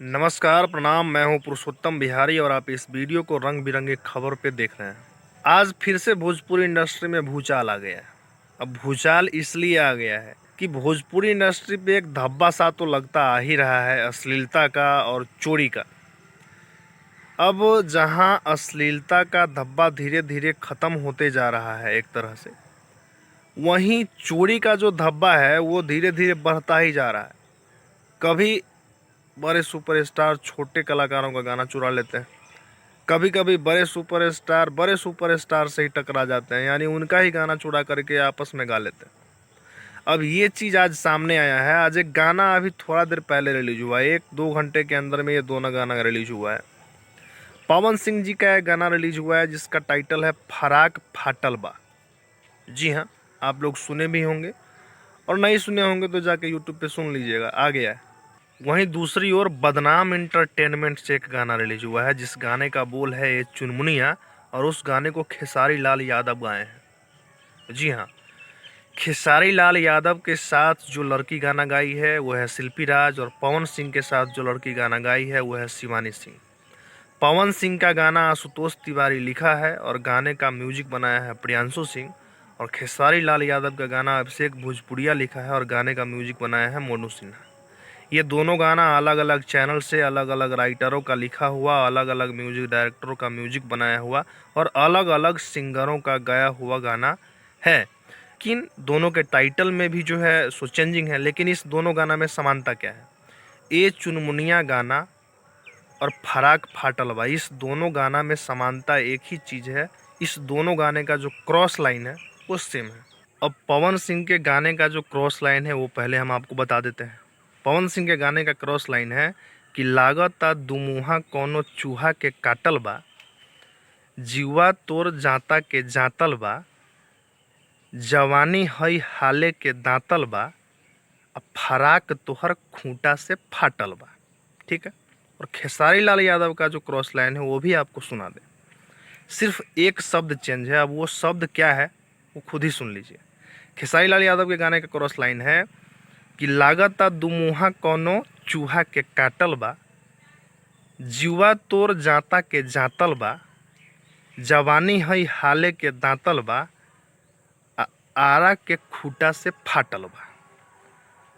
नमस्कार, प्रणाम। मैं हूं पुरुषोत्तम बिहारी और आप इस वीडियो को रंग बिरंगे खबर पे देख रहे हैं। आज फिर से भोजपुरी इंडस्ट्री में भूचाल आ गया है। अब भूचाल इसलिए आ गया है कि भोजपुरी इंडस्ट्री पे एक धब्बा सा तो लगता आ ही रहा है, अश्लीलता का और चोरी का। अब जहां अश्लीलता का धब्बा धीरे धीरे ख़त्म होते जा रहा है एक तरह से, वहीं चोरी का जो धब्बा है वो धीरे धीरे बढ़ता ही जा रहा है। कभी बड़े सुपरस्टार छोटे कलाकारों का गाना चुरा लेते हैं, कभी कभी बड़े सुपरस्टार से ही टकरा जाते हैं, यानी उनका ही गाना चुरा करके आपस में गा लेते हैं। अब ये चीज़ आज सामने आया है। आज एक गाना अभी थोड़ा देर पहले रिलीज हुआ है, 1-2 घंटे के अंदर में ये दोनों गाना रिलीज हुआ है। पवन सिंह जी का एक गाना रिलीज हुआ है जिसका टाइटल है फराक फाटल बा। जी हाँ, आप लोग सुने भी होंगे और नहीं सुने होंगे तो जाके यूट्यूब पे सुन लीजिएगा, आ गया है। वहीं दूसरी ओर बदनाम इंटरटेनमेंट से एक गाना रिलीज हुआ है जिस गाने का बोल है ये चुनमुनिया, और उस गाने को खेसारी लाल यादव गाए हैं। जी हाँ, खेसारी लाल यादव के साथ जो लड़की गाना गाई है वो है शिल्पी राज, और पवन सिंह के साथ जो लड़की गाना गाई है वो है शिवानी सिंह। पवन सिंह का गाना आशुतोष तिवारी लिखा है और गाने का म्यूजिक बनाया है प्रियांशु सिंह, और खेसारी लाल यादव का गाना अभिषेक भोजपुरिया लिखा है और गाने का म्यूजिक बनाया है मोनू सिन्हा। ये दोनों गाना अलग अलग चैनल से अलग अलग राइटरों का लिखा हुआ, अलग अलग म्यूजिक डायरेक्टरों का म्यूजिक बनाया हुआ और अलग अलग सिंगरों का गाया हुआ गाना है। लेकिन दोनों के टाइटल में भी जो है सो चेंजिंग है, लेकिन इस दोनों गाना में समानता क्या है? ए चुनमुनिया गाना और फराक फाटल बा, इस दोनों गाना में समानता एक ही चीज़ है। इस दोनों गाने का जो क्रॉस लाइन है वो सेम है। अब पवन सिंह के गाने का जो क्रॉस लाइन है वो पहले हम आपको बता देते हैं। पवन सिंह के गाने का क्रॉस लाइन है कि लागता दुमुहा कौनो चूहा के काटल बा, जीवा तोर जाता के जातल बा, जवानी हई हाले के दांतल बा, अब फराक तोहर खूंटा से फाटल बा। ठीक है। और खेसारी लाल यादव का जो क्रॉस लाइन है वो भी आपको सुना दे। सिर्फ एक शब्द चेंज है, अब वो शब्द क्या है वो खुद ही सुन लीजिए। खेसारी लाल यादव के गाने का क्रॉस लाइन है कि लागता दुमुहा कौनो चूहा के काटल बा, जीवा तोर जाता के जातल बा, जवानी हई हाले के दांतल बा, आरा के खूटा से फाटल बा।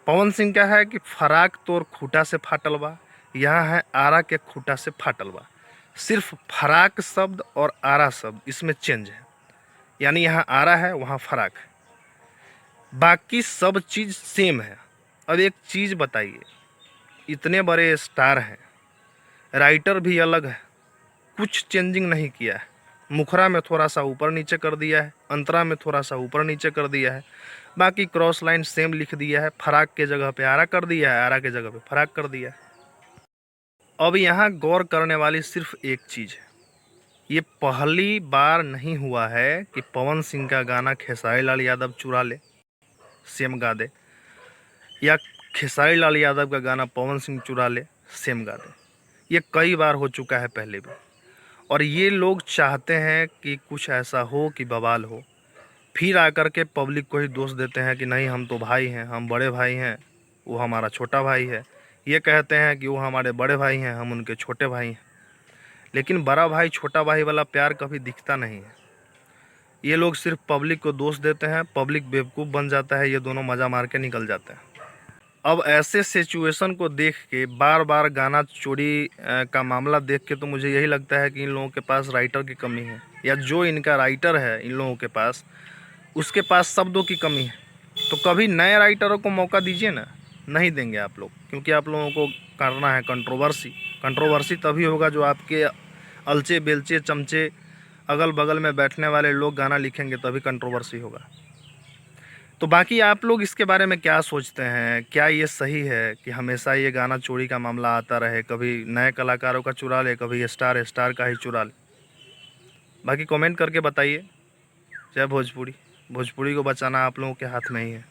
पवन सिंह का है कि फराक तोर खूटा से फाटल बा, यहाँ है आरा के खूटा से फाटल बा। सिर्फ फराक शब्द और आरा शब्द इसमें चेंज है, यानी यहाँ आरा है वहाँ फराक है, बाकी सब चीज़ सेम है। अब एक चीज़ बताइए, इतने बड़े स्टार हैं, राइटर भी अलग है, कुछ चेंजिंग नहीं किया है। मुखरा में थोड़ा सा ऊपर नीचे कर दिया है, अंतरा में थोड़ा सा ऊपर नीचे कर दिया है, बाकी क्रॉस लाइन सेम लिख दिया है। फराक के जगह पे आरा कर दिया है, आरा के जगह पे फराक कर दिया है। अब यहाँ गौर करने वाली सिर्फ एक चीज़ है, ये पहली बार नहीं हुआ है कि पवन सिंह का गाना खेसारी लाल यादव चुरा ले, सेम गा दे, या खेसारी लाल यादव का गाना पवन सिंह चुरा ले, सेम गा दे। ये कई बार हो चुका है पहले भी, और ये लोग चाहते हैं कि कुछ ऐसा हो कि बवाल हो, फिर आकर के पब्लिक को ही दोष देते हैं कि नहीं हम तो भाई हैं, हम बड़े भाई हैं, वो हमारा छोटा भाई है। ये कहते हैं कि वो हमारे बड़े भाई हैं, हम उनके छोटे भाई हैं। लेकिन बड़ा भाई छोटा भाई वाला प्यार कभी दिखता नहीं है। ये लोग सिर्फ पब्लिक को दोष देते हैं, पब्लिक बेवकूफ़ बन जाता है, ये दोनों मज़ा मार के निकल जाते हैं। अब ऐसे सिचुएशन को देख के, बार बार गाना चोरी का मामला देख के, तो मुझे यही लगता है कि इन लोगों के पास राइटर की कमी है, या जो इनका राइटर है इन लोगों के पास, उसके पास शब्दों की कमी है। तो कभी नए राइटरों को मौका दीजिए ना, नहीं देंगे आप लोग, क्योंकि आप लोगों को करना है कंट्रोवर्सी। कंट्रोवर्सी तभी होगा जो आपके अलचे बेलचे चमचे अगल बगल में बैठने वाले लोग गाना लिखेंगे, तभी कंट्रोवर्सी होगा। तो बाकी आप लोग इसके बारे में क्या सोचते हैं? क्या ये सही है कि हमेशा ये गाना चोरी का मामला आता रहे, कभी नए कलाकारों का चुरा ले, कभी स्टार का ही चुरा ले? बाकी कमेंट करके बताइए। जय भोजपुरी। भोजपुरी को बचाना आप लोगों के हाथ में ही है।